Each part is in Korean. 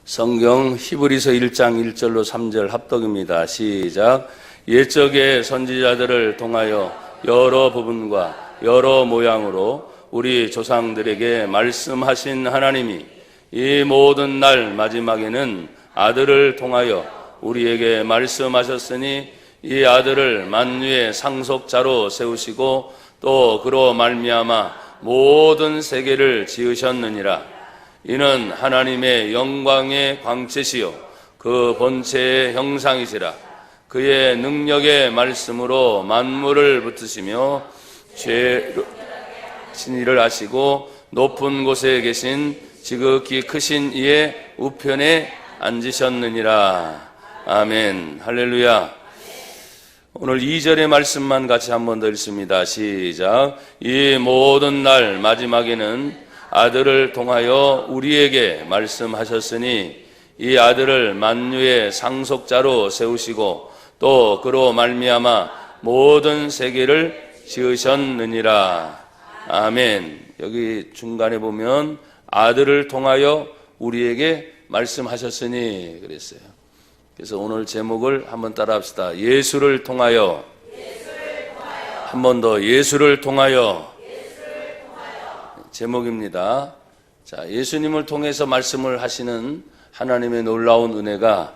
성경 히브리서 1장 1절로 3절 합독입니다. 시작. 옛적의 선지자들을 통하여 여러 부분과 여러 모양으로 우리 조상들에게 말씀하신 하나님이 이 모든 날 마지막에는 아들을 통하여 우리에게 말씀하셨으니 이 아들을 만유의 상속자로 세우시고 또 그로 말미암아 모든 세계를 지으셨느니라. 이는 하나님의 영광의 광채시요 그 본체의 형상이시라. 그의 능력의 말씀으로 만물을 붙으시며 죄로 일을 하시고 높은 곳에 계신 지극히 크신 이의 우편에 앉으셨느니라. 아멘. 할렐루야. 오늘 2절의 말씀만 같이 한 번 더 읽습니다. 시작. 이 모든 날 마지막에는 아들을 통하여 우리에게 말씀하셨으니 이 아들을 만유의 상속자로 세우시고 또 그로 말미암아 모든 세계를 지으셨느니라. 아멘. 여기 중간에 보면 아들을 통하여 우리에게 말씀하셨으니 그랬어요. 그래서 오늘 제목을 한번 따라 합시다. 예수를 통하여. 한 번 더 예수를 통하여. 제목입니다. 자, 예수님을 통해서 말씀을 하시는 하나님의 놀라운 은혜가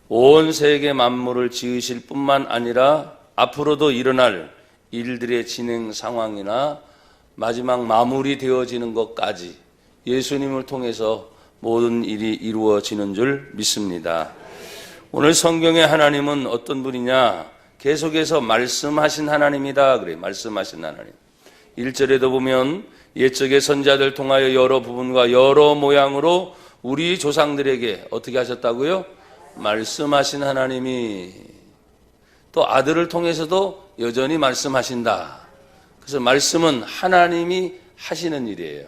온 세계 만물을 지으실 뿐만 아니라 앞으로도 일어날 일들의 진행 상황이나 마지막 마무리 되어지는 것까지 예수님을 통해서 모든 일이 이루어지는 줄 믿습니다. 오늘 성경의 하나님은 어떤 분이냐? 계속해서 말씀하신 하나님이다. 그래요. 말씀하신 하나님. 1절에도 보면 옛적의 선지자들 통하여 여러 부분과 여러 모양으로 우리 조상들에게 어떻게 하셨다고요? 말씀하신 하나님이 또 아들을 통해서도 여전히 말씀하신다. 그래서 말씀은 하나님이 하시는 일이에요.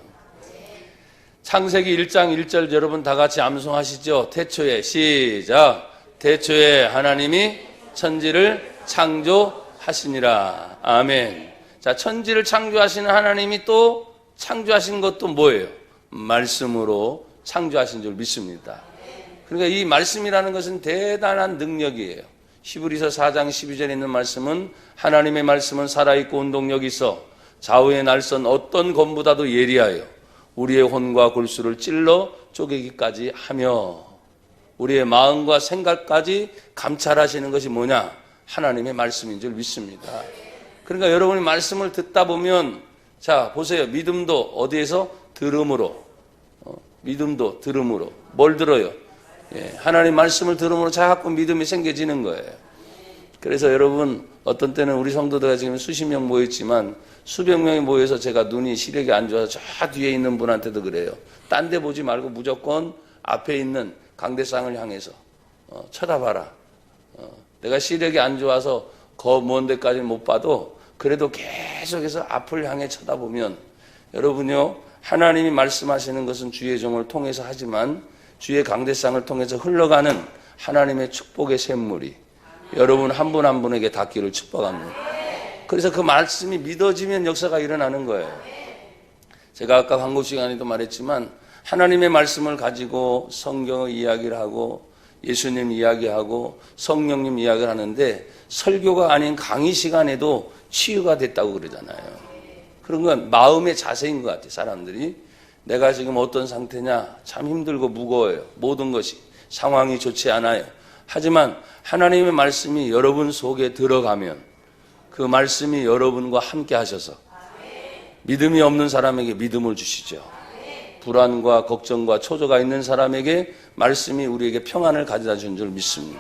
창세기 1장 1절 여러분 다 같이 암송하시죠? 태초에 시작. 태초에 하나님이 천지를 창조하시니라. 아멘. 자, 천지를 창조하시는 하나님이 또 창조하신 것도 뭐예요? 말씀으로 창조하신 줄 믿습니다. 그러니까 이 말씀이라는 것은 대단한 능력이에요. 히브리서 4장 12절에 있는 말씀은 하나님의 말씀은 살아있고 운동력이 있어 좌우의 날선 어떤 검보다도 예리하여 우리의 혼과 골수를 찔러 쪼개기까지 하며 우리의 마음과 생각까지 감찰하시는 것이 뭐냐? 하나님의 말씀인 줄 믿습니다. 그러니까 여러분이 말씀을 듣다 보면 자 보세요. 믿음도 어디에서? 들음으로. 믿음도 들음으로. 뭘 들어요? 하나님 말씀을 들음으로 자꾸 믿음이 생겨지는 거예요. 그래서 여러분 어떤 때는 우리 성도들가 지금 수십 명 모였지만 수백 명이 모여서 제가 눈이 시력이 안 좋아서 저 뒤에 있는 분한테도 그래요. 딴 데 보지 말고 무조건 앞에 있는 강대상을 향해서 쳐다봐라. 내가 시력이 안 좋아서 먼 데까지는 못 봐도 그래도 계속해서 앞을 향해 쳐다보면 여러분요 하나님이 말씀하시는 것은 주의 종을 통해서 하지만 주의 강대상을 통해서 흘러가는 하나님의 축복의 샘물이 여러분 한 분 한 분에게 닿기를 축복합니다. 그래서 그 말씀이 믿어지면 역사가 일어나는 거예요. 제가 아까 광고 시간에도 말했지만 하나님의 말씀을 가지고 성경의 이야기를 하고 예수님 이야기하고 성령님 이야기를 하는데 설교가 아닌 강의 시간에도 치유가 됐다고 그러잖아요. 그런 건 마음의 자세인 것 같아요. 사람들이 내가 지금 어떤 상태냐? 참 힘들고 무거워요. 모든 것이 상황이 좋지 않아요. 하지만 하나님의 말씀이 여러분 속에 들어가면 그 말씀이 여러분과 함께 하셔서 믿음이 없는 사람에게 믿음을 주시죠. 불안과 걱정과 초조가 있는 사람에게 말씀이 우리에게 평안을 가져다 준 줄 믿습니다.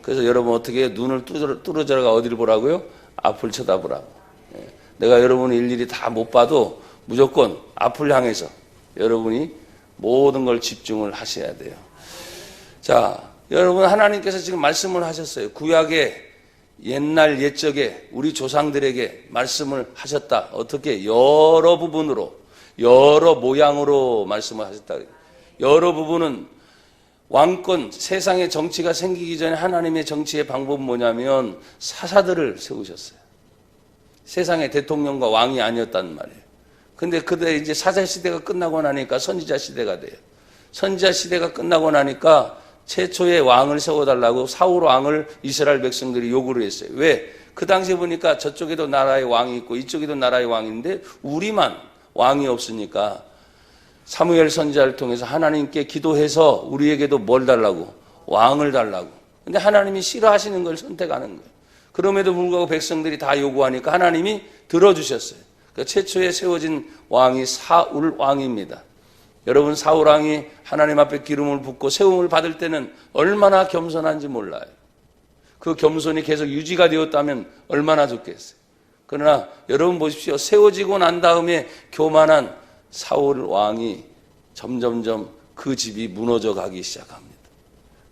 그래서 여러분 어떻게 눈을 뚫어져가 어디를 보라고요? 앞을 쳐다보라고. 내가 여러분의 일일이 다 못 봐도 무조건 앞을 향해서 여러분이 모든 걸 집중을 하셔야 돼요. 자, 여러분 하나님께서 지금 말씀을 하셨어요. 구약의 옛날 옛적에 우리 조상들에게 말씀을 하셨다. 어떻게? 여러 부분으로 여러 모양으로 말씀을 하셨다. 여러 부분은 왕권, 세상의 정치가 생기기 전에 하나님의 정치의 방법은 뭐냐면 사사들을 세우셨어요. 세상의 대통령과 왕이 아니었단 말이에요. 근데 그때 이제 사사 시대가 끝나고 나니까 선지자 시대가 돼요. 선지자 시대가 끝나고 나니까 최초의 왕을 세워달라고 사울 왕을 이스라엘 백성들이 요구를 했어요. 왜? 그 당시에 보니까 저쪽에도 나라의 왕이 있고 이쪽에도 나라의 왕이 있는데 우리만 왕이 없으니까 사무엘 선지자를 통해서 하나님께 기도해서 우리에게도 뭘 달라고? 왕을 달라고. 근데 하나님이 싫어하시는 걸 선택하는 거예요. 그럼에도 불구하고 백성들이 다 요구하니까 하나님이 들어주셨어요. 그러니까 최초에 세워진 왕이 사울 왕입니다. 여러분, 사울 왕이 하나님 앞에 기름을 붓고 세움을 받을 때는 얼마나 겸손한지 몰라요. 그 겸손이 계속 유지가 되었다면 얼마나 좋겠어요. 그러나 여러분 보십시오. 세워지고 난 다음에 교만한 사울 왕이 점점점 그 집이 무너져 가기 시작합니다.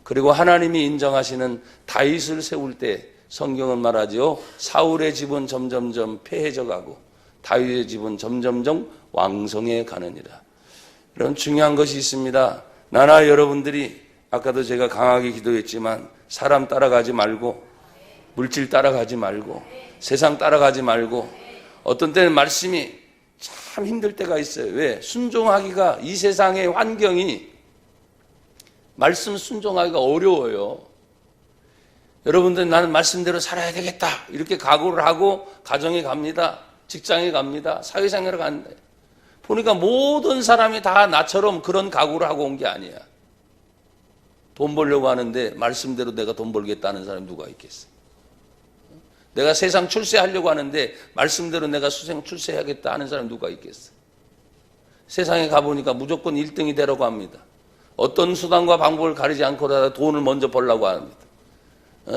그리고 하나님이 인정하시는 다윗을 세울 때 성경은 말하죠. 사울의 집은 점점점 폐해져 가고 다윗의 집은 점점점 왕성해 가느니라. 이런 중요한 것이 있습니다. 나나 여러분들이 아까도 제가 강하게 기도했지만 사람 따라가지 말고 물질 따라가지 말고 세상 따라가지 말고 어떤 때는 말씀이 참 힘들 때가 있어요. 왜? 순종하기가 이 세상의 환경이 말씀 순종하기가 어려워요. 여러분들 나는 말씀대로 살아야 되겠다 이렇게 각오를 하고 가정에 갑니다. 직장에 갑니다. 사회생활에 갑니다. 보니까 모든 사람이 다 나처럼 그런 각오를 하고 온 게 아니야. 돈 벌려고 하는데 말씀대로 내가 돈 벌겠다는 사람이 누가 있겠어? 내가 세상 출세하려고 하는데 말씀대로 내가 출세해야겠다 하는 사람이 누가 있겠어? 세상에 가보니까 무조건 1등이 되려고 합니다. 어떤 수단과 방법을 가리지 않고라도 돈을 먼저 벌려고 합니다.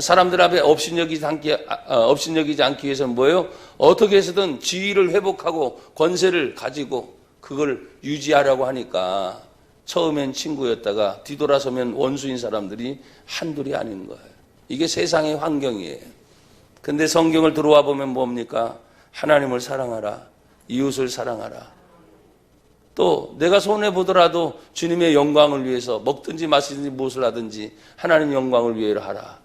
사람들 앞에 업신여기지 않기 위해서는 뭐예요? 어떻게 해서든 지위를 회복하고 권세를 가지고 그걸 유지하려고 하니까 처음엔 친구였다가 뒤돌아서면 원수인 사람들이 한둘이 아닌 거예요. 이게 세상의 환경이에요. 근데 성경을 들어와 보면 뭡니까? 하나님을 사랑하라. 이웃을 사랑하라. 또 내가 손해보더라도 주님의 영광을 위해서 먹든지 마시든지 무엇을 하든지 하나님 영광을 위해 하라.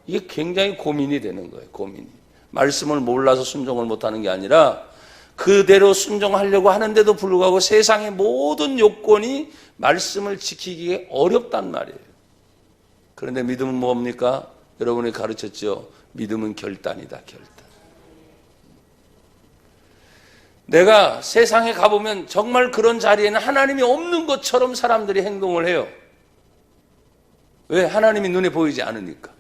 이게 굉장히 고민이 되는 거예요. 고민이. 말씀을 몰라서 순종을 못하는 게 아니라 그대로 순종하려고 하는데도 불구하고 세상의 모든 요건이 말씀을 지키기에 어렵단 말이에요. 그런데 믿음은 뭡니까? 여러분이 가르쳤죠. 믿음은 결단이다. 결단. 내가 세상에 가보면 정말 그런 자리에는 하나님이 없는 것처럼 사람들이 행동을 해요. 왜? 하나님이 눈에 보이지 않으니까.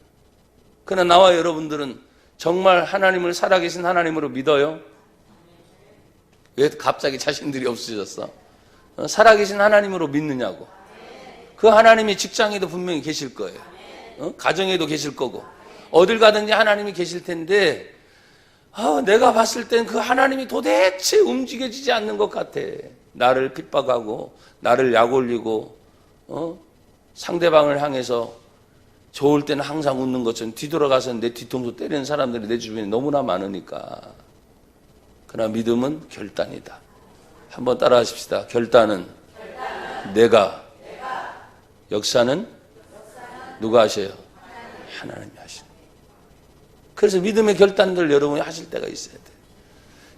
그러나 나와 여러분들은 정말 하나님을 살아계신 하나님으로 믿어요? 왜 갑자기 자신들이 없어졌어? 살아계신 하나님으로 믿느냐고. 그 하나님이 직장에도 분명히 계실 거예요. 가정에도 계실 거고 어딜 가든지 하나님이 계실 텐데 내가 봤을 땐 그 하나님이 도대체 움직여지지 않는 것 같아. 나를 핍박하고 나를 약올리고 상대방을 향해서 좋을 때는 항상 웃는 것처럼 뒤돌아가서 내 뒤통수 때리는 사람들이 내 주변에 너무나 많으니까. 그러나 믿음은 결단이다. 한번 따라 하십시다. 결단은 내가, 역사는 누가 하셔요? 하나님이 하시는. 그래서 믿음의 결단들 여러분이 하실 때가 있어야 돼요.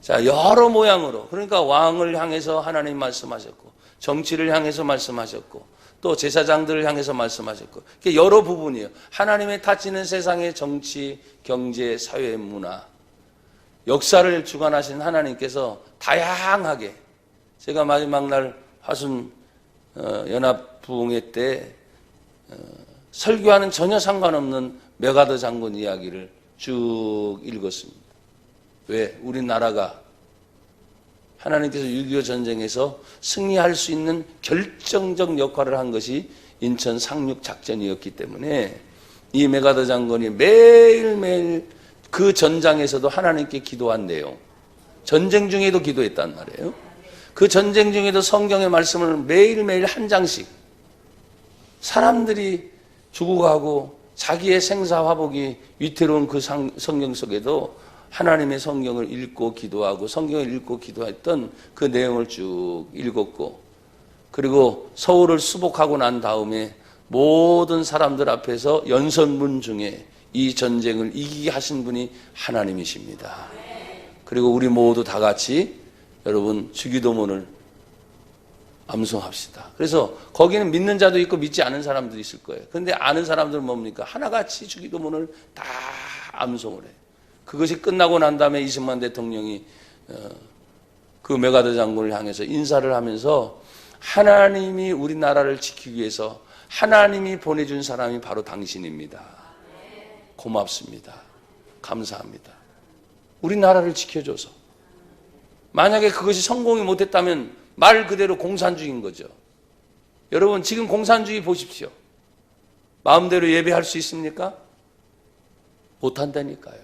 자, 여러 모양으로. 그러니까 왕을 향해서 하나님 말씀하셨고, 정치를 향해서 말씀하셨고, 또 제사장들을 향해서 말씀하셨고, 이게 여러 부분이에요. 하나님의 타치는 세상의 정치, 경제, 사회, 문화, 역사를 주관하신 하나님께서 다양하게, 제가 마지막 날 화순 연합부흥회 때 설교하는 전혀 상관없는 메가더 장군 이야기를 쭉 읽었습니다. 왜? 우리나라가 하나님께서 6.25 전쟁에서 승리할 수 있는 결정적 역할을 한 것이 인천 상륙 작전이었기 때문에 이 메가더 장군이 매일매일 그 전장에서도 하나님께 기도한 내용, 전쟁 중에도 기도했단 말이에요. 그 전쟁 중에도 성경의 말씀을 매일매일 한 장씩, 사람들이 죽어가고 자기의 생사화복이 위태로운 그 성경 속에도 하나님의 성경을 읽고 기도하고 성경을 읽고 기도했던 그 내용을 쭉 읽었고, 그리고 서울을 수복하고 난 다음에 모든 사람들 앞에서 연설문 중에 이 전쟁을 이기게 하신 분이 하나님이십니다. 그리고 우리 모두 다 같이 여러분 주기도문을 암송합시다. 그래서 거기는 믿는 자도 있고 믿지 않은 사람도 있을 거예요. 그런데 아는 사람들은 뭡니까? 하나같이 주기도문을 다 암송을 해요. 그것이 끝나고 난 다음에 이승만 대통령이 그 메가더 장군을 향해서 인사를 하면서 하나님이 우리나라를 지키기 위해서 하나님이 보내준 사람이 바로 당신입니다. 고맙습니다. 감사합니다. 우리나라를 지켜줘서. 만약에 그것이 성공이 못했다면 말 그대로 공산주의인 거죠. 여러분 지금 공산주의 보십시오. 마음대로 예배할 수 있습니까? 못한다니까요.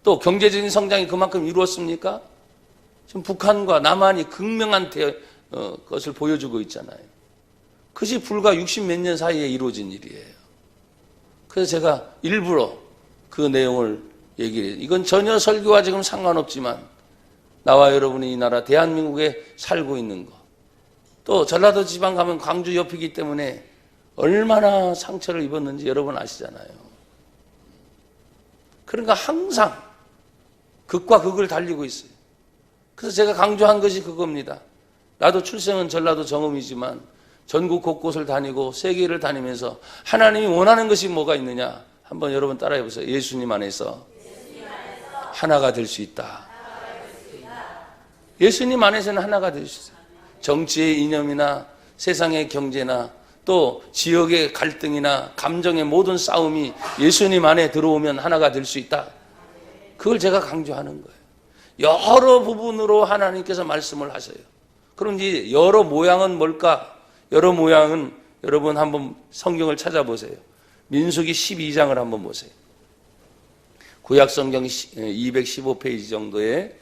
또 경제적인 성장이 그만큼 이루었습니까? 지금 북한과 남한이 극명한 것을 보여주고 있잖아요. 그것이 불과 60몇 년 사이에 이루어진 일이에요. 그래서 제가 일부러 그 내용을 얘기해요. 이건 전혀 설교와 지금 상관없지만 나와 여러분이 이 나라 대한민국에 살고 있는 것. 또 전라도 지방 가면 광주 옆이기 때문에 얼마나 상처를 입었는지 여러분 아시잖아요. 그러니까 항상 극과 극을 달리고 있어요. 그래서 제가 강조한 것이 그겁니다. 나도 출생은 전라도 정음이지만 전국 곳곳을 다니고 세계를 다니면서 하나님이 원하는 것이 뭐가 있느냐? 한번 여러분 따라해 보세요. 예수님 안에서 하나가 될 수 있다. 예수님 안에서는 하나가 될 수 있어요. 정치의 이념이나 세상의 경제나 또 지역의 갈등이나 감정의 모든 싸움이 예수님 안에 들어오면 하나가 될 수 있다. 그걸 제가 강조하는 거예요. 여러 부분으로 하나님께서 말씀을 하세요. 그럼 이제 여러 모양은 뭘까? 여러 모양은 여러분 한번 성경을 찾아보세요. 민수기 12장을 한번 보세요. 구약 성경 215페이지 정도에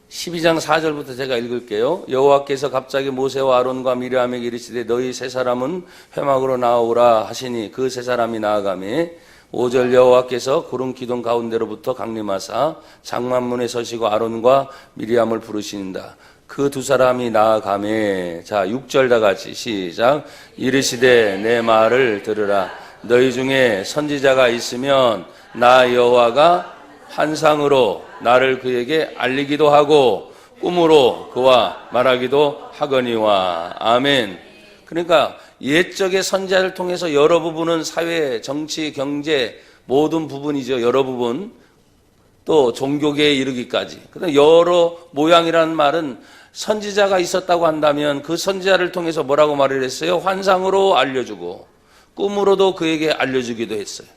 12장 4절부터 제가 읽을게요. 여호와께서 갑자기 모세와 아론과 미리암에게 이르시되 너희 세 사람은 회막으로 나오라 하시니 그 세 사람이 나아가매 5절 여호와께서 구름 기둥 가운데로부터 강림하사 장막문에 서시고 아론과 미리암을 부르시는다. 그 두 사람이 나아가매 자 6절 다 같이 시작 이르시되 내 말을 들으라 너희 중에 선지자가 있으면 나 여호와가 환상으로 나를 그에게 알리기도 하고 꿈으로 그와 말하기도 하거니와 아멘. 그러니까 옛적의 선지자를 통해서 여러 부분은 사회, 정치, 경제 모든 부분이죠. 여러 부분 또 종교계에 이르기까지. 그런데 여러 모양이라는 말은 선지자가 있었다고 한다면 그 선지자를 통해서 뭐라고 말을 했어요? 환상으로 알려주고 꿈으로도 그에게 알려주기도 했어요.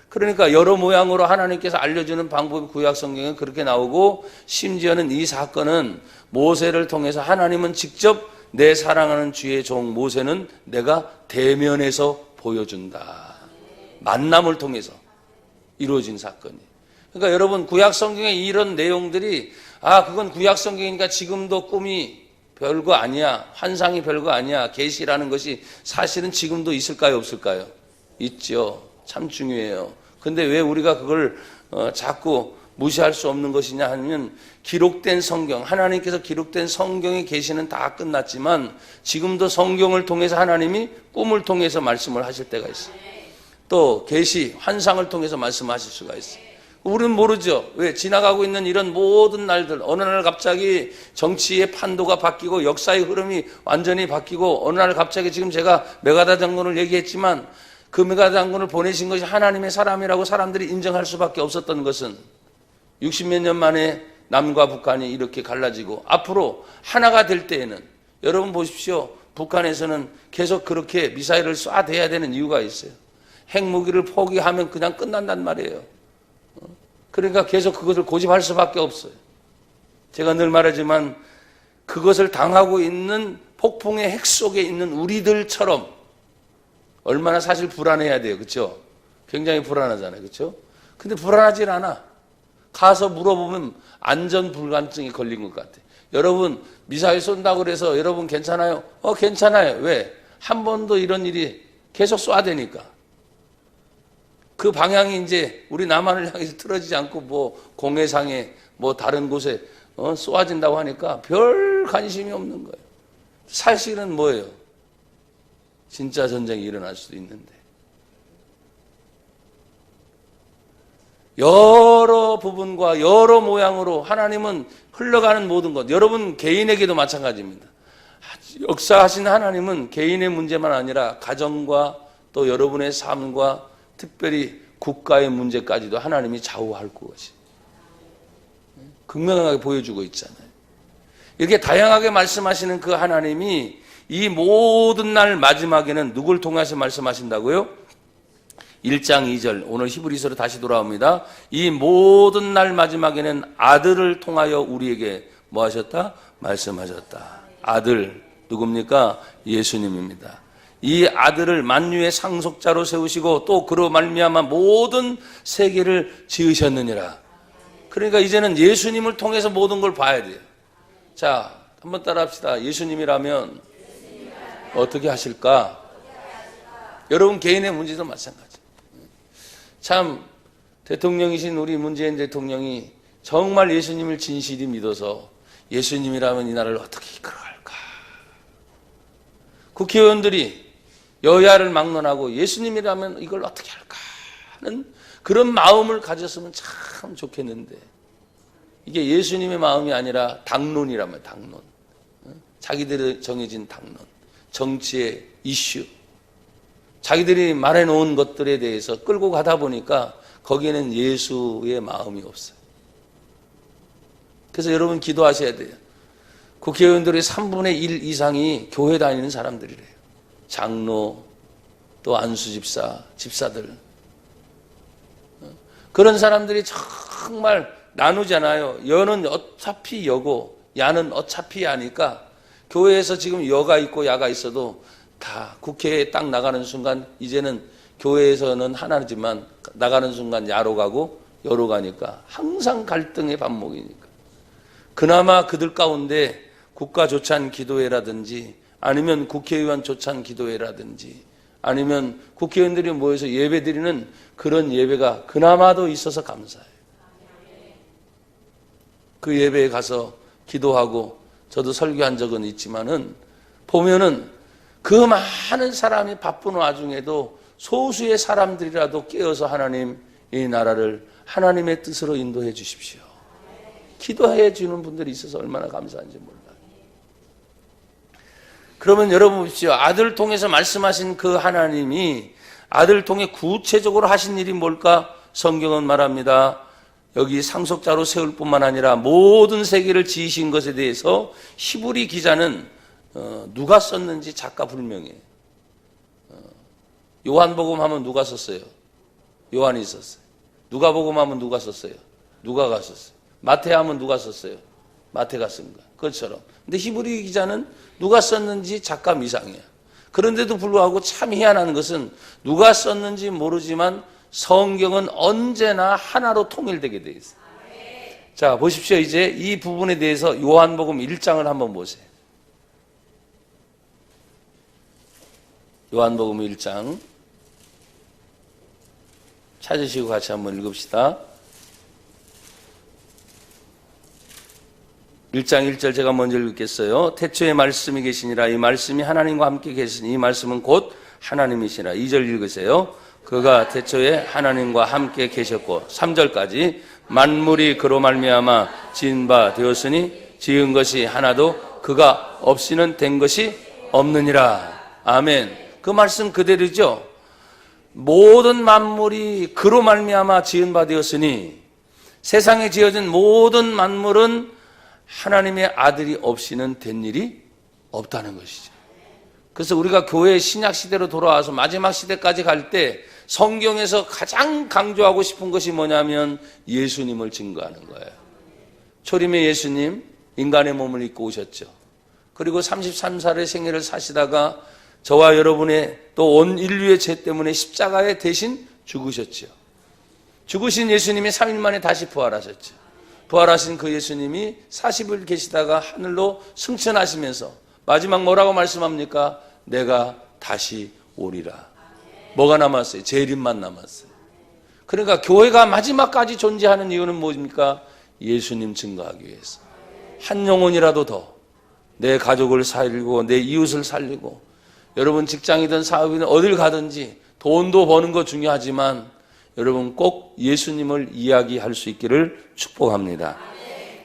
그러니까 여러 모양으로 하나님께서 알려주는 방법이 구약 성경에 그렇게 나오고 심지어는 이 사건은 모세를 통해서 하나님은 직접 내 사랑하는 주의 종 모세는 내가 대면해서 보여준다. 만남을 통해서 이루어진 사건이에요. 그러니까 여러분 구약 성경에 이런 내용들이 그건 구약 성경이니까 지금도 꿈이 별거 아니야. 환상이 별거 아니야. 계시라는 것이 사실은 지금도 있을까요? 없을까요? 있죠. 참 중요해요. 근데 왜 우리가 그걸 자꾸 무시할 수 없는 것이냐 하면 기록된 성경, 하나님께서 기록된 성경의 계시는 다 끝났지만 지금도 성경을 통해서 하나님이 꿈을 통해서 말씀을 하실 때가 있어요. 또 계시, 환상을 통해서 말씀하실 수가 있어요. 우리는 모르죠. 왜? 지나가고 있는 이런 모든 날들 어느 날 갑자기 정치의 판도가 바뀌고 역사의 흐름이 완전히 바뀌고 어느 날 갑자기 지금 제가 메가다 장군을 얘기했지만 그 메가다 장군을 보내신 것이 하나님의 사람이라고 사람들이 인정할 수밖에 없었던 것은 60몇 년 만에 남과 북한이 이렇게 갈라지고 앞으로 하나가 될 때에는 여러분 보십시오. 북한에서는 계속 그렇게 미사일을 쏴대야 되는 이유가 있어요. 핵무기를 포기하면 그냥 끝난단 말이에요. 그러니까 계속 그것을 고집할 수밖에 없어요. 제가 늘 말하지만 그것을 당하고 있는 폭풍의 핵 속에 있는 우리들처럼 얼마나 사실 불안해야 돼요. 그렇죠? 굉장히 불안하잖아요. 그렇죠? 근데 불안하진 않아. 가서 물어보면 안전 불감증이 걸린 것 같아. 여러분 미사일 쏜다고 그래서 여러분 괜찮아요? 괜찮아요. 왜? 한 번도 이런 일이 계속 쏴대니까. 그 방향이 이제 우리 남한을 향해서 틀어지지 않고 뭐 공해상에 뭐 다른 곳에 쏘아진다고 하니까 별 관심이 없는 거예요. 사실은 뭐예요? 진짜 전쟁이 일어날 수도 있는데. 여러 부분과 여러 모양으로 하나님은 흘러가는 모든 것, 여러분 개인에게도 마찬가지입니다. 역사하신 하나님은 개인의 문제만 아니라 가정과 또 여러분의 삶과 특별히 국가의 문제까지도 하나님이 좌우할 것이 극명하게 보여주고 있잖아요. 이렇게 다양하게 말씀하시는 그 하나님이 이 모든 날 마지막에는 누굴 통해서 말씀하신다고요? 1장 2절, 오늘 히브리서로 다시 돌아옵니다. 이 모든 날 마지막에는 아들을 통하여 우리에게 뭐 하셨다? 말씀하셨다. 아들 누굽니까? 예수님입니다. 이 아들을 만유의 상속자로 세우시고 또 그로 말미암아 모든 세계를 지으셨느니라. 그러니까 이제는 예수님을 통해서 모든 걸 봐야 돼요. 자, 한번 따라합시다. 예수님이라면 어떻게 하실까? 여러분 개인의 문제도 마찬가지. 참 대통령이신 우리 문재인 대통령이 정말 예수님을 진실히 믿어서 예수님이라면 이 나라를 어떻게 이끌어갈까? 국회의원들이 여야를 막론하고 예수님이라면 이걸 어떻게 할까 하는 그런 마음을 가졌으면 참 좋겠는데 이게 예수님의 마음이 아니라 당론이라면 당론. 자기들이 정해진 당론. 정치의 이슈. 자기들이 말해놓은 것들에 대해서 끌고 가다 보니까 거기에는 예수의 마음이 없어요. 그래서 여러분 기도하셔야 돼요. 국회의원들의 3분의 1 이상이 교회 다니는 사람들이래요. 장로, 또 안수집사, 집사들. 그런 사람들이 정말 나누잖아요. 여는 어차피 여고, 야는 어차피 야니까 교회에서 지금 여가 있고 야가 있어도 다 국회에 딱 나가는 순간 이제는 교회에서는 하나지만 나가는 순간 야로 가고 여로 가니까 항상 갈등의 반목이니까. 그나마 그들 가운데 국가 조찬 기도회라든지 아니면 국회의원 조찬 기도회라든지 아니면 국회의원들이 모여서 예배 드리는 그런 예배가 그나마도 있어서 감사해요. 그 예배에 가서 기도하고 저도 설교한 적은 있지만은 보면은 그 많은 사람이 바쁜 와중에도 소수의 사람들이라도 깨어서 하나님 이 나라를 하나님의 뜻으로 인도해 주십시오. 기도해 주는 분들이 있어서 얼마나 감사한지 몰라요. 그러면 여러분 보십시오. 아들 통해서 말씀하신 그 하나님이 아들 통해 구체적으로 하신 일이 뭘까? 성경은 말합니다. 여기 상속자로 세울 뿐만 아니라 모든 세계를 지으신 것에 대해서 히브리 기자는 누가 썼는지 작가 불명이에요. 요한복음 하면 누가 썼어요? 요한이 썼어요. 누가복음 하면 누가 썼어요? 누가가 썼어요. 마태 하면 누가 썼어요? 마태가 쓴 거야. 그것처럼. 근데 히브리 기자는 누가 썼는지 작가 미상이야. 그런데도 불구하고 참 희한한 것은 누가 썼는지 모르지만 성경은 언제나 하나로 통일되게 되어 있어요. 자, 보십시오. 이제 이 부분에 대해서 요한복음 1장을 한번 보세요. 요한복음 1장 찾으시고 같이 한번 읽읍시다. 1장 1절 제가 먼저 읽겠어요. 태초에 말씀이 계시니라. 이 말씀이 하나님과 함께 계시니 이 말씀은 곧 하나님이시라. 2절 읽으세요. 그가 태초에 하나님과 함께 계셨고 3절까지 만물이 그로 말미암아 지은 바 되었으니 지은 것이 하나도 그가 없이는 된 것이 없느니라. 아멘. 그 말씀 그대로죠. 모든 만물이 그로 말미암아 지은 바 되었으니 세상에 지어진 모든 만물은 하나님의 아들이 없이는 된 일이 없다는 것이죠. 그래서 우리가 교회 신약 시대로 돌아와서 마지막 시대까지 갈 때 성경에서 가장 강조하고 싶은 것이 뭐냐면 예수님을 증거하는 거예요. 초림의 예수님 인간의 몸을 입고 오셨죠. 그리고 33살의 생애를 사시다가 저와 여러분의 또 온 인류의 죄 때문에 십자가에 대신 죽으셨죠. 죽으신 예수님이 3일 만에 다시 부활하셨죠. 부활하신 그 예수님이 40일 계시다가 하늘로 승천하시면서 마지막 뭐라고 말씀합니까? 내가 다시 오리라. 뭐가 남았어요? 재림만 남았어요. 그러니까 교회가 마지막까지 존재하는 이유는 뭡니까? 예수님 증거하기 위해서. 한 영혼이라도 더 내 가족을 살리고 내 이웃을 살리고 여러분 직장이든 사업이든 어딜 가든지 돈도 버는 거 중요하지만 여러분 꼭 예수님을 이야기할 수 있기를 축복합니다.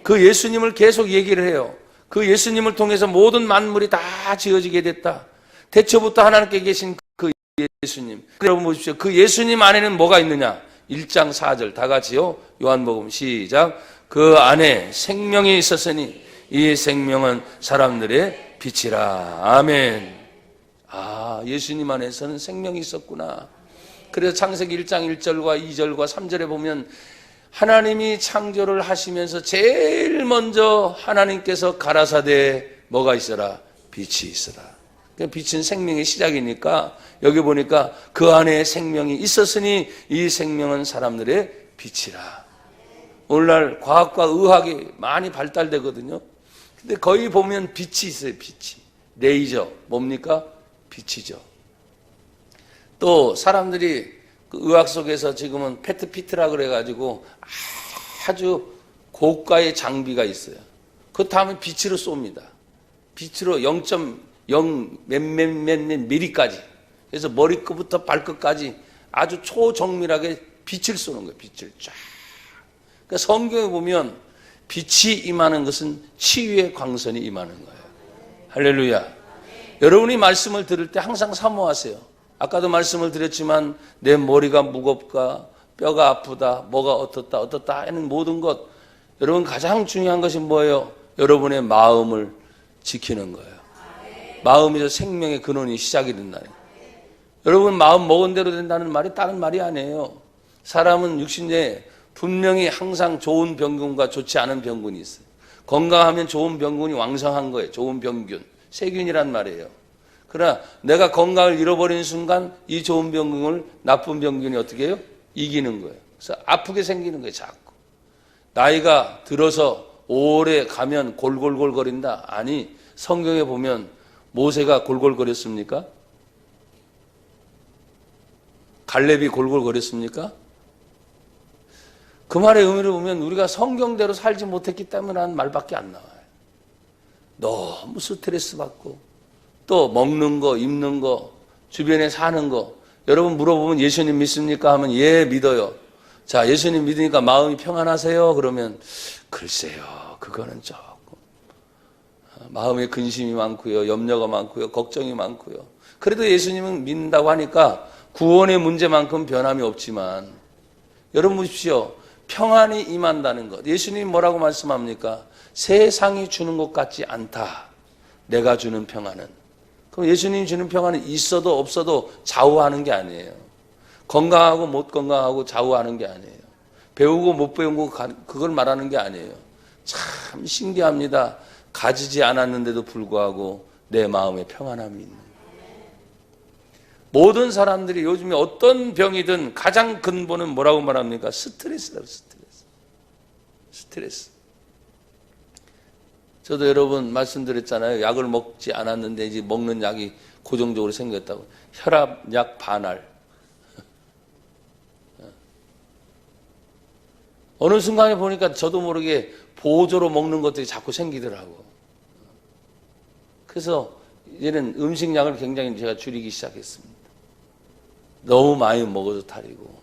그 예수님을 계속 얘기를 해요. 그 예수님을 통해서 모든 만물이 다 지어지게 됐다. 태초부터 하나님께 계신 그 예수님. 여러분 보십시오. 그 예수님 안에는 뭐가 있느냐? 1장 4절 다 같이요. 요한복음 시작. 그 안에 생명이 있었으니 이 생명은 사람들의 빛이라. 아멘. 아, 예수님 안에서는 생명이 있었구나. 그래서 창세기 1장 1절과 2절과 3절에 보면 하나님이 창조를 하시면서 제일 먼저 하나님께서 가라사대 뭐가 있어라? 빛이 있어라. 빛은 생명의 시작이니까 여기 보니까 그 안에 생명이 있었으니 이 생명은 사람들의 빛이라. 오늘날 과학과 의학이 많이 발달되거든요. 근데 거의 보면 빛이 있어요. 빛이. 레이저 뭡니까? 빛이죠. 또 사람들이 그 의학 속에서 지금은 페트피트라 그래가지고 아주 고가의 장비가 있어요. 그거 다음에 빛으로 쏩니다. 빛으로 0.0 몇몇몇 미리까지. 그래서 머리끝부터 발끝까지 아주 초정밀하게 빛을 쏘는 거예요. 빛을 쫙. 그러니까 성경에 보면 빛이 임하는 것은 치유의 광선이 임하는 거예요. 할렐루야. 여러분이 말씀을 들을 때 항상 사모하세요. 아까도 말씀을 드렸지만 내 머리가 무겁다, 뼈가 아프다, 뭐가 어떻다 하는 모든 것, 여러분 가장 중요한 것이 뭐예요? 여러분의 마음을 지키는 거예요. 마음에서 생명의 근원이 시작이 된다는 거예요. 여러분 마음 먹은 대로 된다는 말이 다른 말이 아니에요. 사람은 육신에 분명히 항상 좋은 병균과 좋지 않은 병균이 있어요. 건강하면 좋은 병균이 왕성한 거예요. 좋은 병균, 세균이란 말이에요. 그러나 내가 건강을 잃어버리는 순간 이 좋은 병균을 나쁜 병균이 어떻게 해요? 이기는 거예요. 그래서 아프게 생기는 거예요. 자꾸. 나이가 들어서 오래 가면 골골골거린다. 아니, 성경에 보면 모세가 골골거렸습니까? 갈렙이 골골거렸습니까? 그 말의 의미를 보면 우리가 성경대로 살지 못했기 때문에 하는 말밖에 안 나와요. 너무 스트레스 받고 또 먹는 거, 입는 거, 주변에 사는 거. 여러분 물어보면 예수님 믿습니까? 하면 예, 믿어요. 자, 예수님 믿으니까 마음이 평안하세요? 그러면 글쎄요, 그거는 조금 마음에 근심이 많고요, 염려가 많고요, 걱정이 많고요. 그래도 예수님은 믿는다고 하니까 구원의 문제만큼 변함이 없지만 여러분 보십시오. 평안이 임한다는 것. 예수님이 뭐라고 말씀합니까? 세상이 주는 것 같지 않다. 내가 주는 평안은. 그럼 예수님이 주는 평안은 있어도 없어도 좌우하는 게 아니에요. 건강하고 못 건강하고 좌우하는 게 아니에요. 배우고 못 배우고 그걸 말하는 게 아니에요. 참 신기합니다. 가지지 않았는데도 불구하고 내 마음에 평안함이 있는 거예요. 모든 사람들이 요즘에 어떤 병이든 가장 근본은 뭐라고 말합니까? 스트레스라고. 스트레스. 저도 여러분 말씀드렸잖아요. 약을 먹지 않았는데 이제 먹는 약이 고정적으로 생겼다고. 혈압약 반알. 어느 순간에 보니까 저도 모르게 보조로 먹는 것들이 자꾸 생기더라고. 그래서 이제는 음식량을 굉장히 제가 줄이기 시작했습니다. 너무 많이 먹어도 탈이고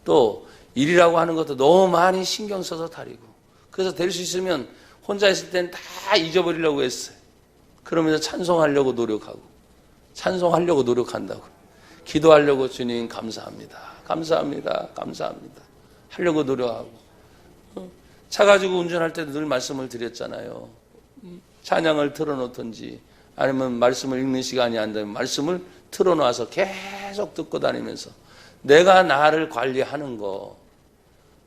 또 일이라고 하는 것도 너무 많이 신경 써서 탈이고 그래서 될 수 있으면 혼자 있을 때는 다 잊어버리려고 했어요. 그러면서 찬송하려고 노력하고 찬송하려고 노력한다고 기도하려고 주님 감사합니다. 감사합니다. 감사합니다. 하려고 노력하고 차 가지고 운전할 때도 늘 말씀을 드렸잖아요. 찬양을 틀어놓든지 아니면 말씀을 읽는 시간이 안 되면 말씀을 틀어놔서 계속 듣고 다니면서 내가 나를 관리하는 거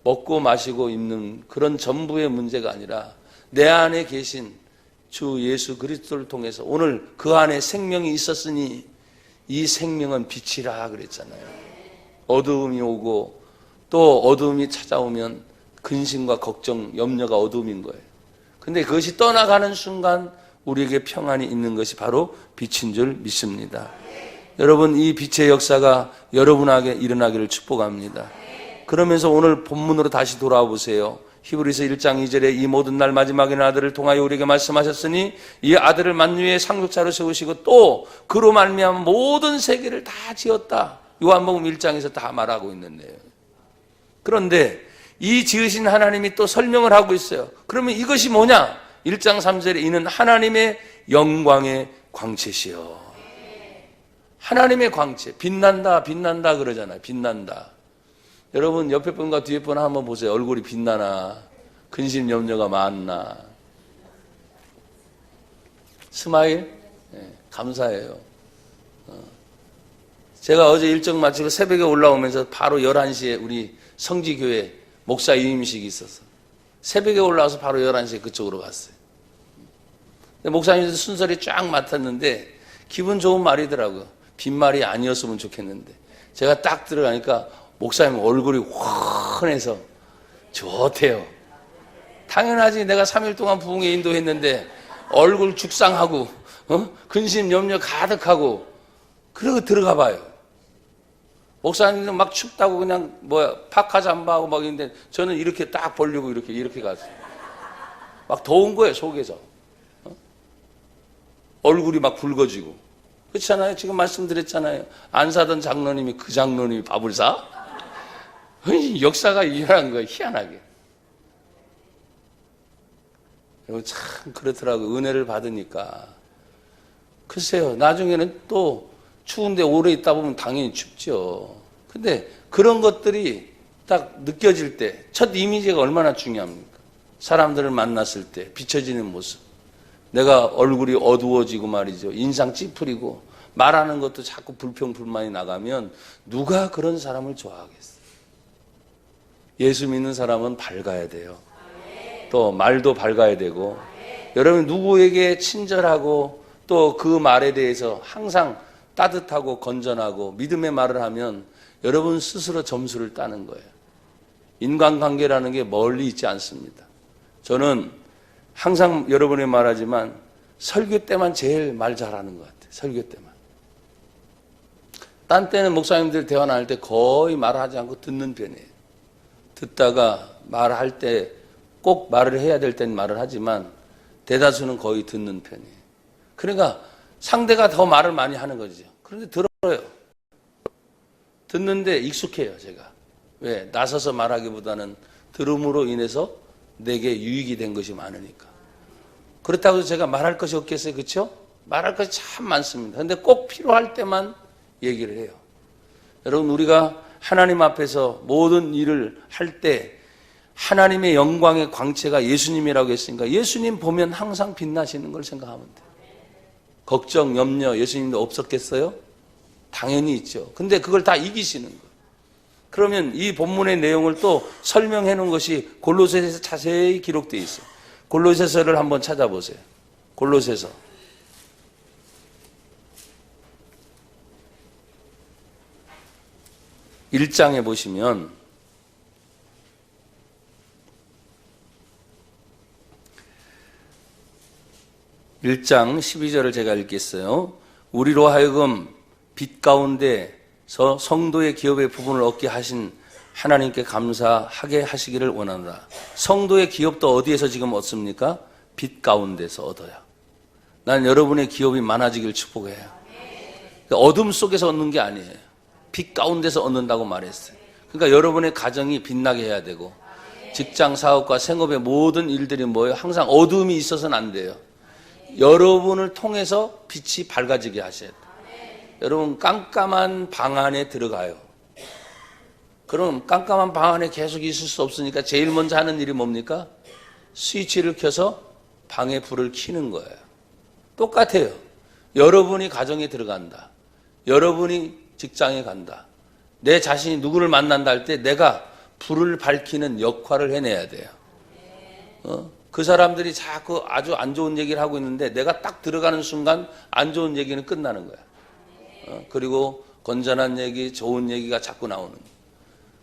먹고 마시고 입는 그런 전부의 문제가 아니라 내 안에 계신 주 예수 그리스도를 통해서 오늘 그 안에 생명이 있었으니 이 생명은 빛이라 그랬잖아요. 어두움이 오고 또 어두움이 찾아오면 근심과 걱정, 염려가 어두움인 거예요. 근데 그것이 떠나가는 순간 우리에게 평안이 있는 것이 바로 빛인 줄 믿습니다. 여러분 이 빛의 역사가 여러분에게 일어나기를 축복합니다. 그러면서 오늘 본문으로 다시 돌아와 보세요. 히브리서 1장 2절에 이 모든 날 마지막에 아들을 통하여 우리에게 말씀하셨으니 이 아들을 만유의 상속자로 세우시고 또 그로 말미암아 모든 세계를 다 지었다. 요한복음 1장에서 다 말하고 있는 내용. 그런데 이 지으신 하나님이 또 설명을 하고 있어요. 그러면 이것이 뭐냐? 1장 3절에 이는 하나님의 영광의 광채시여. 하나님의 광채. 빛난다 빛난다 그러잖아요. 빛난다. 여러분 옆에 분과 뒤에 분 한번 보세요. 얼굴이 빛나나 근심 염려가 많나. 스마일? 네, 감사해요. 제가 어제 일정 마치고 새벽에 올라오면서 바로 11시에 우리 성지교회 목사 유임식이 있어서 새벽에 올라와서 바로 11시에 그쪽으로 갔어요. 목사님도 순서리 쫙 맡았는데 기분 좋은 말이더라고요. 빈말이 아니었으면 좋겠는데 제가 딱 들어가니까 목사님 얼굴이 환해서 좋대요. 당연하지. 내가 3일 동안 부흥회 인도했는데 얼굴 죽상하고 근심 염려 가득하고 그러고 들어가 봐요. 목사님은 막 춥다고 그냥 파카 잠바하고 막 있는데 저는 이렇게 딱 벌리고 이렇게 갔어요. 막 더운 거예요 속에서. 얼굴이 막 붉어지고. 그렇잖아요. 지금 말씀드렸잖아요. 안 사던 장로님이 그 장로님이 밥을 사? 역사가 일어난 거예요. 희한하게. 참 그렇더라고요. 은혜를 받으니까. 글쎄요. 나중에는 또 추운데 오래 있다 보면 당연히 춥죠. 근데 그런 것들이 딱 느껴질 때 첫 이미지가 얼마나 중요합니까? 사람들을 만났을 때 비춰지는 모습. 내가 얼굴이 어두워지고 말이죠. 인상 찌푸리고 말하는 것도 자꾸 불평불만이 나가면 누가 그런 사람을 좋아하겠어요? 예수 믿는 사람은 밝아야 돼요. 또 말도 밝아야 되고 여러분 누구에게 친절하고 또 그 말에 대해서 항상 따뜻하고 건전하고 믿음의 말을 하면 여러분 스스로 점수를 따는 거예요. 인간관계라는 게 멀리 있지 않습니다. 저는 항상 여러분이 말하지만 설교 때만 제일 말 잘하는 것 같아요. 설교 때만. 딴 때는 목사님들 대화 나눌 때 거의 말하지 않고 듣는 편이에요. 듣다가 말할 때 꼭 말을 해야 될 때는 말을 하지만 대다수는 거의 듣는 편이에요. 그러니까 상대가 더 말을 많이 하는 거죠. 그런데 들어요. 듣는데 익숙해요, 제가. 왜? 나서서 말하기보다는 들음으로 인해서 내게 유익이 된 것이 많으니까. 그렇다고 해서 제가 말할 것이 없겠어요, 그렇죠? 말할 것이 참 많습니다. 그런데 꼭 필요할 때만 얘기를 해요. 여러분, 우리가 하나님 앞에서 모든 일을 할 때 하나님의 영광의 광채가 예수님이라고 했으니까 예수님 보면 항상 빛나시는 걸 생각하면 돼요. 걱정, 염려, 예수님도 없었겠어요? 당연히 있죠. 근데 그걸 다 이기시는 거예요. 그러면 이 본문의 내용을 또 설명해 놓은 것이 골로새서에 자세히 기록되어 있어요. 골로새서를 한번 찾아보세요. 골로새서. (1장에) 보시면 1장 12절을 제가 읽겠어요. 우리로 하여금 빛 가운데서 성도의 기업의 부분을 얻게 하신 하나님께 감사하게 하시기를 원하노라. 성도의 기업도 어디에서 지금 얻습니까? 빛 가운데서 얻어요. 난 여러분의 기업이 많아지길 축복해요. 어둠 속에서 얻는 게 아니에요. 빛 가운데서 얻는다고 말했어요. 그러니까 여러분의 가정이 빛나게 해야 되고 직장, 사업과 생업의 모든 일들이 뭐예요? 항상 어둠이 있어서는 안 돼요. 여러분을 통해서 빛이 밝아지게 하셔야 돼요. 여러분 깜깜한 방 안에 들어가요. 그럼 깜깜한 방 안에 계속 있을 수 없으니까 제일 먼저 하는 일이 뭡니까? 스위치를 켜서 방에 불을 켜는 거예요. 똑같아요. 여러분이 가정에 들어간다. 여러분이 직장에 간다. 내 자신이 누구를 만난다 할 때 내가 불을 밝히는 역할을 해내야 돼요. 그 사람들이 자꾸 아주 안 좋은 얘기를 하고 있는데 내가 딱 들어가는 순간 안 좋은 얘기는 끝나는 거야. 그리고 건전한 얘기, 좋은 얘기가 자꾸 나오는 거야.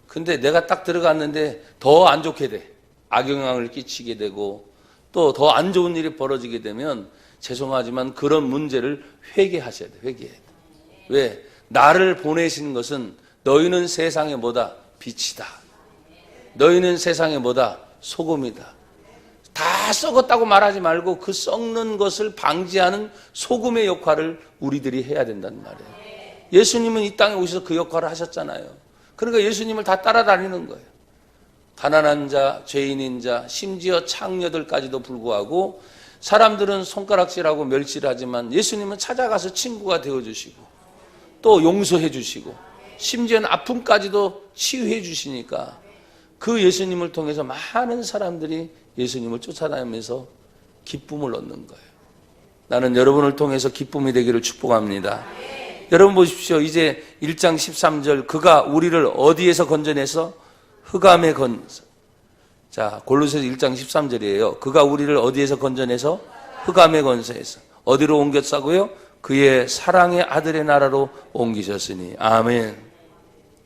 근데 내가 딱 들어갔는데 더 안 좋게 돼. 악영향을 끼치게 되고 또 더 안 좋은 일이 벌어지게 되면 죄송하지만 그런 문제를 회개하셔야 돼. 회개해야 돼. 왜? 나를 보내신 것은 너희는 세상에 뭐다? 빛이다. 너희는 세상에 뭐다? 소금이다. 다 썩었다고 말하지 말고 그 썩는 것을 방지하는 소금의 역할을 우리들이 해야 된다는 말이에요. 예수님은 이 땅에 오셔서 그 역할을 하셨잖아요. 그러니까 예수님을 다 따라다니는 거예요. 가난한 자, 죄인인 자, 심지어 창녀들까지도 불구하고 사람들은 손가락질하고 멸시하지만 예수님은 찾아가서 친구가 되어주시고 또 용서해 주시고 심지어는 아픔까지도 치유해 주시니까 그 예수님을 통해서 많은 사람들이 예수님을 쫓아다니면서 기쁨을 얻는 거예요. 나는 여러분을 통해서 기쁨이 되기를 축복합니다. 여러분 보십시오. 이제 1장 13절 그가 우리를 어디에서 건져내서 흑암에 건져. 자, 골로새서 1장 13절이에요. 그가 우리를 어디에서 건져내서 흑암의 권세에서 어디로 옮겼다고요? 그의 사랑의 아들의 나라로 옮기셨으니. 아멘.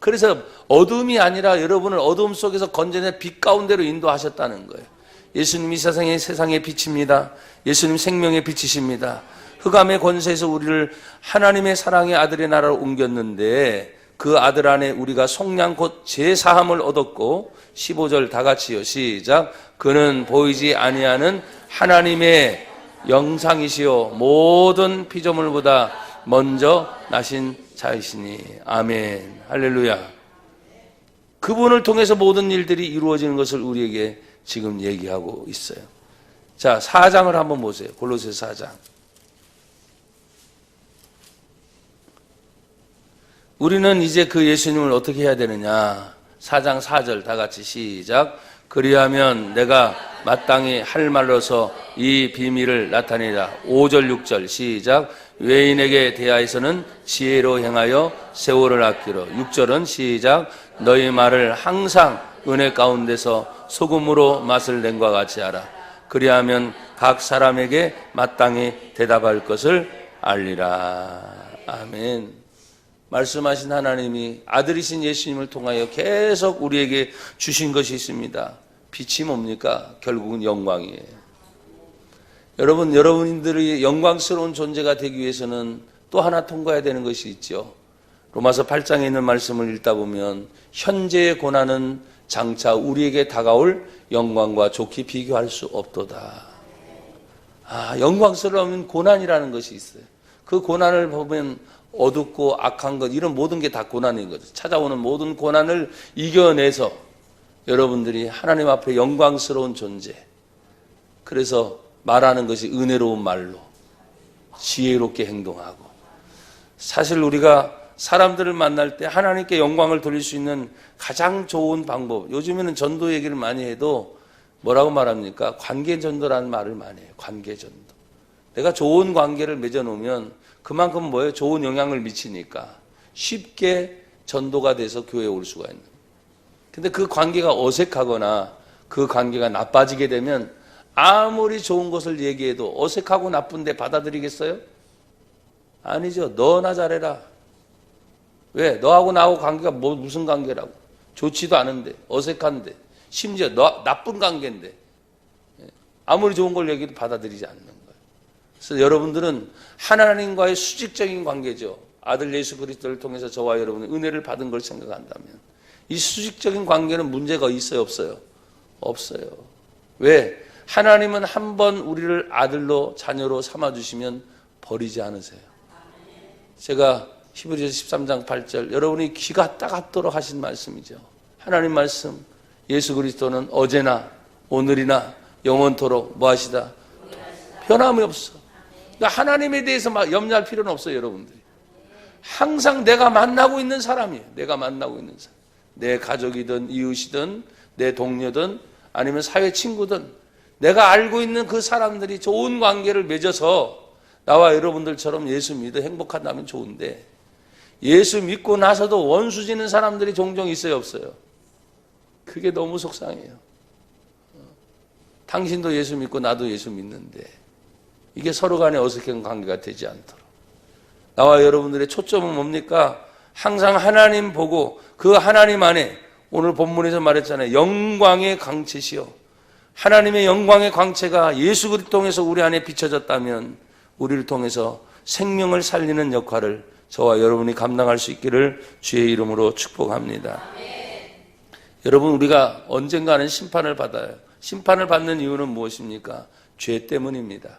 그래서 어둠이 아니라 여러분을 어둠 속에서 건져내 빛 가운데로 인도하셨다는 거예요. 예수님이 세상의 빛입니다. 예수님 생명의 빛이십니다. 흑암의 권세에서 우리를 하나님의 사랑의 아들의 나라로 옮겼는데 그 아들 안에 우리가 속량 곧 제사함을 얻었고 15절 다 같이요. 시작. 그는 보이지 아니하는 하나님의 영상이시요 모든 피조물보다 먼저 나신 자이시니. 아멘. 할렐루야. 그분을 통해서 모든 일들이 이루어지는 것을 우리에게 지금 얘기하고 있어요. 자, 4장을 한번 보세요. 골로새서 4장. 우리는 이제 그 예수님을 어떻게 해야 되느냐. 4장 4절 다 같이 시작. 그리하면 내가 마땅히 할 말로서 이 비밀을 나타내라. 5절 6절 시작. 외인에게 대하여서는 지혜로 행하여 세월을 아끼러. 6절은 시작. 너희 말을 항상 은혜 가운데서 소금으로 맛을 낸과 같이 하라. 그리하면 각 사람에게 마땅히 대답할 것을 알리라. 아멘. 말씀하신 하나님이 아들이신 예수님을 통하여 계속 우리에게 주신 것이 있습니다. 빛이 뭡니까? 결국은 영광이에요. 여러분들이 영광스러운 존재가 되기 위해서는 또 하나 통과해야 되는 것이 있죠. 로마서 8장에 있는 말씀을 읽다 보면 현재의 고난은 장차 우리에게 다가올 영광과 좋게 비교할 수 없도다. 영광스러운 고난이라는 것이 있어요. 그 고난을 보면 어둡고 악한 것 이런 모든 게 다 고난인 거죠. 찾아오는 모든 고난을 이겨내서 여러분들이 하나님 앞에 영광스러운 존재, 그래서 말하는 것이 은혜로운 말로 지혜롭게 행동하고, 사실 우리가 사람들을 만날 때 하나님께 영광을 돌릴 수 있는 가장 좋은 방법, 요즘에는 전도 얘기를 많이 해도 뭐라고 말합니까? 관계전도라는 말을 많이 해요. 관계전도. 내가 좋은 관계를 맺어놓으면 그만큼 뭐예요? 좋은 영향을 미치니까 쉽게 전도가 돼서 교회에 올 수가 있는. 근데 그 관계가 어색하거나 그 관계가 나빠지게 되면 아무리 좋은 것을 얘기해도 어색하고 나쁜데 받아들이겠어요? 아니죠. 너나 잘해라. 왜? 너하고 나하고 관계가 무슨 관계라고? 좋지도 않은데, 어색한데, 심지어 나쁜 관계인데 아무리 좋은 걸 얘기해도 받아들이지 않는 거예요. 그래서 여러분들은 하나님과의 수직적인 관계죠. 아들 예수 그리스도를 통해서 저와 여러분의 은혜를 받은 걸 생각한다면 이 수직적인 관계는 문제가 있어요, 없어요? 없어요. 왜? 하나님은 한 번 우리를 아들로 자녀로 삼아주시면 버리지 않으세요. 제가 히브리서 13장 8절 여러분이 귀가 따갑도록 하신 말씀이죠. 하나님 말씀, 예수 그리스도는 어제나 오늘이나 영원토록 뭐하시다? 변함이 없어. 그러니까 하나님에 대해서 막 염려할 필요는 없어요, 여러분들이. 항상 내가 만나고 있는 사람이에요. 내가 만나고 있는 사람. 내 가족이든 이웃이든 내 동료든 아니면 사회 친구든 내가 알고 있는 그 사람들이 좋은 관계를 맺어서 나와 여러분들처럼 예수 믿어 행복한다면 좋은데, 예수 믿고 나서도 원수 지는 사람들이 종종 있어요, 없어요? 그게 너무 속상해요. 당신도 예수 믿고 나도 예수 믿는데 이게 서로 간에 어색한 관계가 되지 않도록 나와 여러분들의 초점은 뭡니까? 항상 하나님 보고 그 하나님 안에, 오늘 본문에서 말했잖아요. 영광의 광채시요. 하나님의 영광의 광채가 예수 그리스도 통해서 우리 안에 비춰졌다면 우리를 통해서 생명을 살리는 역할을 저와 여러분이 감당할 수 있기를 주의 이름으로 축복합니다. 여러분, 우리가 언젠가는 심판을 받아요. 심판을 받는 이유는 무엇입니까? 죄 때문입니다.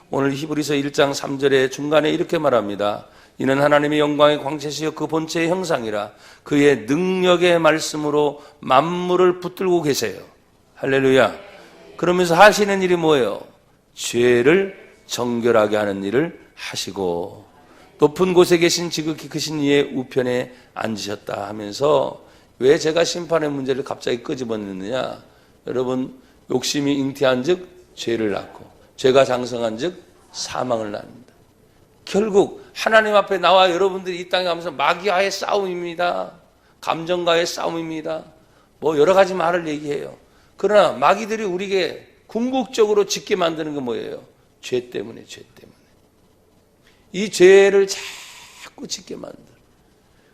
오늘 히브리서 1장 3절에 중간에 이렇게 말합니다. 이는 하나님의 영광의 광채시여 그 본체의 형상이라 그의 능력의 말씀으로 만물을 붙들고 계세요. 할렐루야. 그러면서 하시는 일이 뭐예요? 죄를 정결하게 하는 일을 하시고 높은 곳에 계신 지극히 크신 이의 우편에 앉으셨다 하면서 왜 제가 심판의 문제를 갑자기 끄집어냈느냐? 여러분, 욕심이 잉태한 즉 죄를 낳고 죄가 장성한 즉 사망을 낳습니다. 결국 하나님 앞에 나와 여러분들이 이 땅에 가면서 마귀와의 싸움입니다. 감정과의 싸움입니다. 뭐 여러 가지 말을 얘기해요. 그러나 마귀들이 우리에게 궁극적으로 짓게 만드는 게 뭐예요? 죄 때문에, 죄 때문에. 이 죄를 자꾸 짓게 만들어.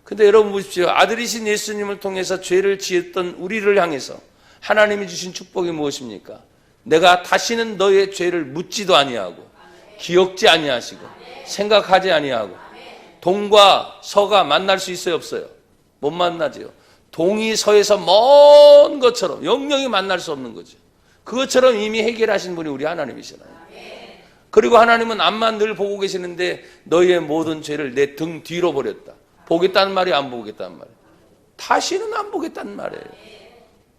근데 여러분 보십시오. 아들이신 예수님을 통해서 죄를 지었던 우리를 향해서 하나님이 주신 축복이 무엇입니까? 내가 다시는 너의 죄를 묻지도 아니하고 기억지 아니하시고 생각하지 아니하고 동과 서가 만날 수 있어요, 없어요? 못 만나죠. 동이 서에서 먼 것처럼 영영이 만날 수 없는 거죠. 그것처럼 이미 해결하신 분이 우리 하나님이시잖아요. 그리고 하나님은 앞만 늘 보고 계시는데 너희의 모든 죄를 내 등 뒤로 버렸다. 보겠다는 말이 안 보겠다는 말이에요. 다시는 안 보겠다는 말이에요.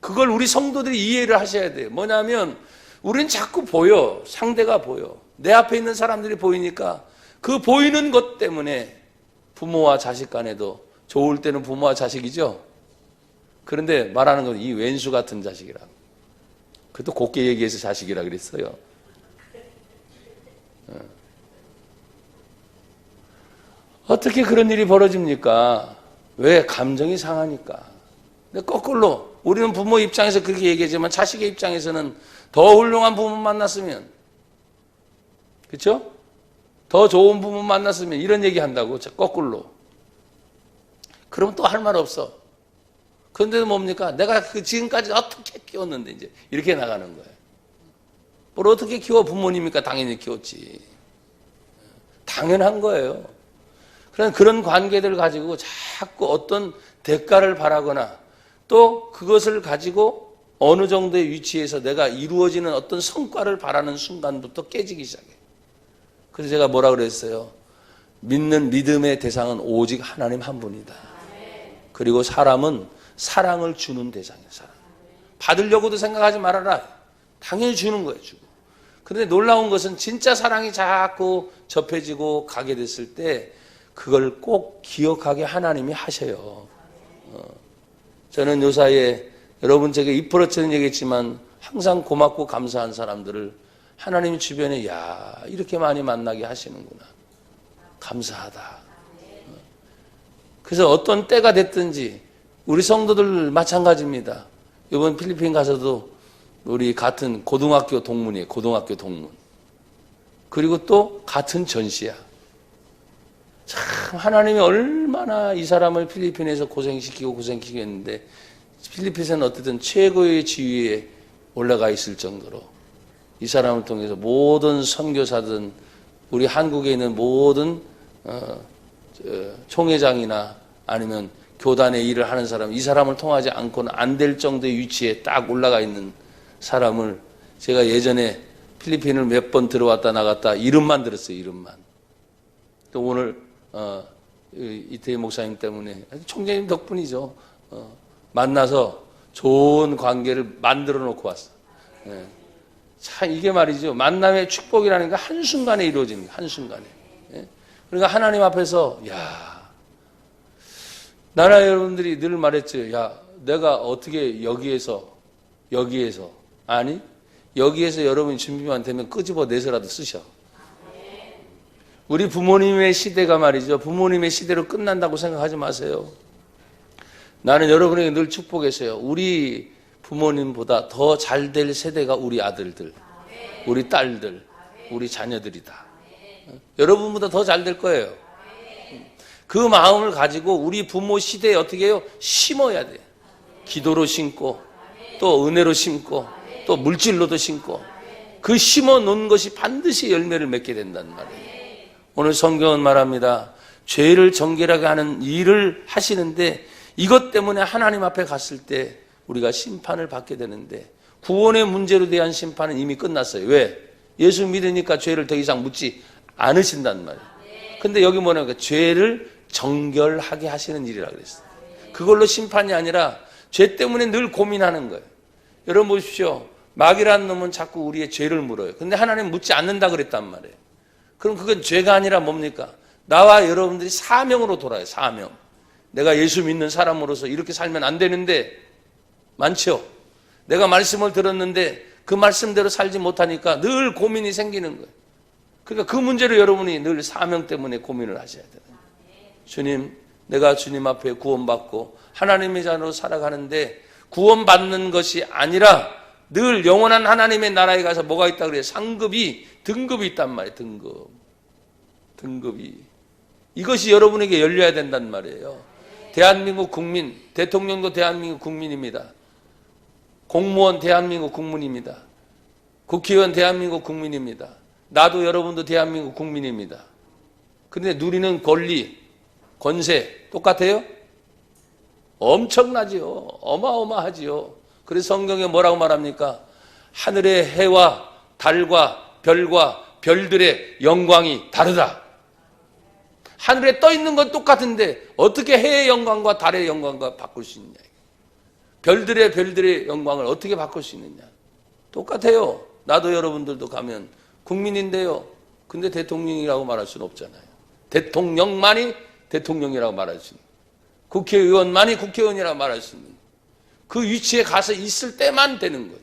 그걸 우리 성도들이 이해를 하셔야 돼요. 뭐냐면 우리는 자꾸 보여. 상대가 보여. 내 앞에 있는 사람들이 보이니까 그 보이는 것 때문에 부모와 자식 간에도 좋을 때는 부모와 자식이죠. 그런데 말하는 건 이 왼수 같은 자식이라고. 그것도 곱게 얘기해서 자식이라 그랬어요. 어떻게 그런 일이 벌어집니까? 왜? 감정이 상하니까. 근데 거꾸로 우리는 부모 입장에서 그렇게 얘기하지만 자식의 입장에서는 더 훌륭한 부모 만났으면, 그렇죠? 더 좋은 부모 만났으면 이런 얘기 한다고. 거꾸로. 그러면 또 할 말 없어. 그런데도 뭡니까? 내가 지금까지 어떻게 키웠는데 이제 이렇게 나가는 거예요. 뭘 어떻게 키워? 부모님이니까 당연히 키웠지. 당연한 거예요. 그런 관계들을 가지고 자꾸 어떤 대가를 바라거나 또 그것을 가지고 어느 정도의 위치에서 내가 이루어지는 어떤 성과를 바라는 순간부터 깨지기 시작해요. 그래서 제가 뭐라 그랬어요? 믿는 믿음의 대상은 오직 하나님 한 분이다. 그리고 사람은 사랑을 주는 대상이에요. 사랑. 받으려고도 생각하지 말아라. 당연히 주는 거예요. 주고. 그런데 놀라운 것은 진짜 사랑이 자꾸 접해지고 가게 됐을 때 그걸 꼭 기억하게 하나님이 하셔요. 저는 요 사이에 여러분 제가 입 벌어치는 얘기했지만 항상 고맙고 감사한 사람들을 하나님이 주변에 야 이렇게 많이 만나게 하시는구나. 감사하다. 그래서 어떤 때가 됐든지 우리 성도들 마찬가지입니다. 이번 필리핀 가서도 우리 같은 고등학교 동문이에요. 고등학교 동문. 그리고 또 같은 전시야. 참 하나님이 얼마나 이 사람을 필리핀에서 고생시키고 했는데 필리핀에서는 어쨌든 최고의 지위에 올라가 있을 정도로 이 사람을 통해서 모든 선교사든 우리 한국에 있는 모든 총회장이나 아니면 교단의 일을 하는 사람, 이 사람을 통하지 않고는 안 될 정도의 위치에 딱 올라가 있는 사람을 제가 예전에 필리핀을 몇 번 들어왔다 나갔다 이름만 들었어요. 이름만. 또 오늘 이태희 목사님 때문에 총재님 덕분이죠. 만나서 좋은 관계를 만들어 놓고 왔어. 참 이게 말이죠. 만남의 축복이라는 게 한순간에 이루어지는 거예요. 한순간에. 그러니까 하나님 앞에서 나라 여러분들이 늘 말했죠. 야, 내가 어떻게 여기에서 아니 여기에서 여러분이 준비만 되면 끄집어내서라도 쓰셔. 우리 부모님의 시대가 말이죠. 부모님의 시대로 끝난다고 생각하지 마세요. 나는 여러분에게 늘 축복했어요. 우리 부모님보다 더 잘 될 세대가 우리 아들들, 우리 딸들, 우리 자녀들이다. 여러분보다 더 잘 될 거예요. 그 마음을 가지고 우리 부모 시대에 어떻게 해요? 심어야 돼요. 기도로 심고 또 은혜로 심고 또 물질로도 심고 그 심어 놓은 것이 반드시 열매를 맺게 된다는 말이에요. 오늘 성경은 말합니다. 죄를 정결하게 하는 일을 하시는데 이것 때문에 하나님 앞에 갔을 때 우리가 심판을 받게 되는데 구원의 문제로 대한 심판은 이미 끝났어요. 왜? 예수 믿으니까 죄를 더 이상 묻지 않으신단 말이에요. 근데 여기 뭐냐면 죄를 정결하게 하시는 일이라 그랬어요. 그걸로 심판이 아니라 죄 때문에 늘 고민하는 거예요. 여러분 보십시오. 마귀라는 놈은 자꾸 우리의 죄를 물어요. 근데 하나님 묻지 않는다 그랬단 말이에요. 그럼 그건 죄가 아니라 뭡니까? 나와 여러분들이 사명으로 돌아요. 사명. 내가 예수 믿는 사람으로서 이렇게 살면 안 되는데 많죠. 내가 말씀을 들었는데 그 말씀대로 살지 못하니까 늘 고민이 생기는 거예요. 그러니까 그 문제로 여러분이 늘 사명 때문에 고민을 하셔야 돼요. 주님, 내가 주님 앞에 구원받고 하나님의 자녀로 살아가는데 구원받는 것이 아니라 늘 영원한 하나님의 나라에 가서 뭐가 있다 그래요? 상급이, 등급이 있단 말이에요. 등급이. 이것이 여러분에게 열려야 된단 말이에요. 대한민국 국민, 대통령도 대한민국 국민입니다. 공무원 대한민국 국민입니다. 국회의원 대한민국 국민입니다. 나도 여러분도 대한민국 국민입니다. 그런데 누리는 권리, 권세 똑같아요? 엄청나지요. 어마어마하지요. 그래서 성경에 뭐라고 말합니까? 하늘의 해와 달과 별과 별들의 영광이 다르다. 하늘에 떠 있는 건 똑같은데 어떻게 해의 영광과 달의 영광과 바꿀 수 있느냐. 별들의 영광을 어떻게 바꿀 수 있느냐. 똑같아요. 나도 여러분들도 가면 국민인데요. 근데 대통령이라고 말할 수는 없잖아요. 대통령만이 대통령이라고 말할 수 있는, 국회의원만이 국회의원이라고 말할 수 있는 그 위치에 가서 있을 때만 되는 거죠.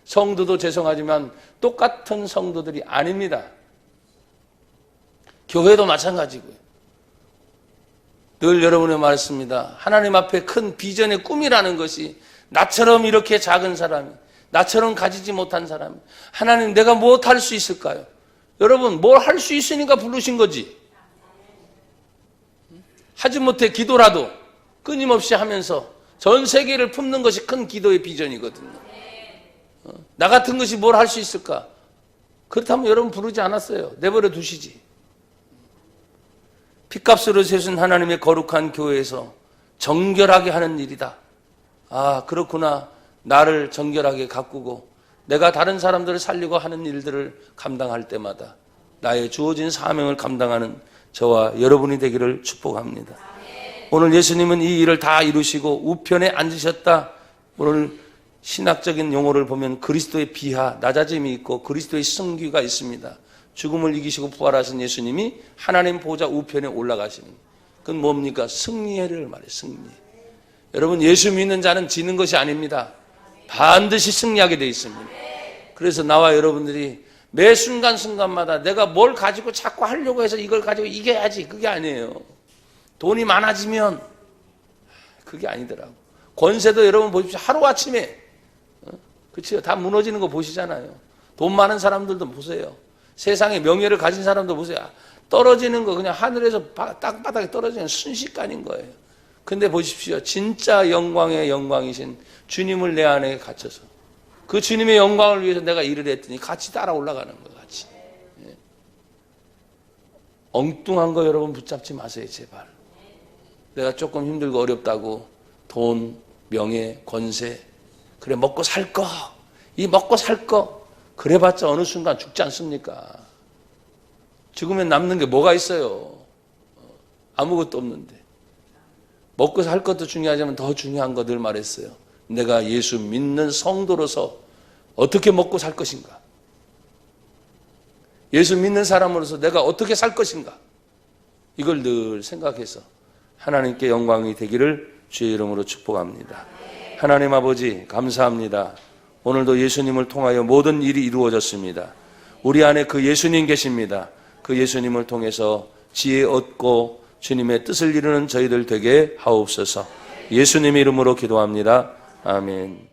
성도도 죄송하지만 똑같은 성도들이 아닙니다. 교회도 마찬가지고요. 늘 여러분의 말씀입니다. 하나님 앞에 큰 비전의 꿈이라는 것이 나처럼 이렇게 작은 사람이, 나처럼 가지지 못한 사람이, 하나님 내가 무엇 할 수 있을까요? 여러분 뭘 할 수 있으니까 부르신 거지. 하지 못해 기도라도 끊임없이 하면서 전 세계를 품는 것이 큰 기도의 비전이거든요. 나 같은 것이 뭘 할 수 있을까? 그렇다면 여러분 부르지 않았어요. 내버려 두시지. 핏값으로 세운 하나님의 거룩한 교회에서 정결하게 하는 일이다. 아, 그렇구나. 나를 정결하게 가꾸고 내가 다른 사람들을 살리고 하는 일들을 감당할 때마다 나의 주어진 사명을 감당하는 저와 여러분이 되기를 축복합니다. 오늘 예수님은 이 일을 다 이루시고 우편에 앉으셨다. 오늘 신학적인 용어를 보면 그리스도의 비하, 낮아짐이 있고 그리스도의 승귀가 있습니다. 죽음을 이기시고 부활하신 예수님이 하나님 보좌 우편에 올라가시는, 그건 뭡니까? 승리를 말해요. 승리. 여러분 예수 믿는 자는 지는 것이 아닙니다. 반드시 승리하게 되어 있습니다. 그래서 나와 여러분들이 매 순간순간마다 내가 뭘 가지고 자꾸 하려고 해서 이걸 가지고 이겨야지, 그게 아니에요. 돈이 많아지면 그게 아니더라고. 권세도 여러분 보십시오. 하루아침에 그렇죠? 다 무너지는 거 보시잖아요. 돈 많은 사람들도 보세요. 세상에 명예를 가진 사람도 보세요. 떨어지는 거 그냥 하늘에서 땅바닥에 떨어지는 순식간인 거예요. 근데 보십시오. 진짜 영광의 영광이신 주님을 내 안에 갇혀서 그 주님의 영광을 위해서 내가 일을 했더니 같이 따라 올라가는 거예요. 같이. 예. 엉뚱한 거 여러분 붙잡지 마세요. 제발. 내가 조금 힘들고 어렵다고 돈, 명예, 권세, 그래 먹고 살 거, 이 먹고 살 거 그래봤자 어느 순간 죽지 않습니까? 죽으면 남는 게 뭐가 있어요? 아무것도 없는데. 먹고 살 것도 중요하지만 더 중요한 거 늘 말했어요. 내가 예수 믿는 성도로서 어떻게 먹고 살 것인가? 예수 믿는 사람으로서 내가 어떻게 살 것인가? 이걸 늘 생각해서 하나님께 영광이 되기를 주의 이름으로 축복합니다. 하나님 아버지 감사합니다. 오늘도 예수님을 통하여 모든 일이 이루어졌습니다. 우리 안에 그 예수님 계십니다. 그 예수님을 통해서 지혜 얻고 주님의 뜻을 이루는 저희들 되게 하옵소서. 예수님의 이름으로 기도합니다. 아멘.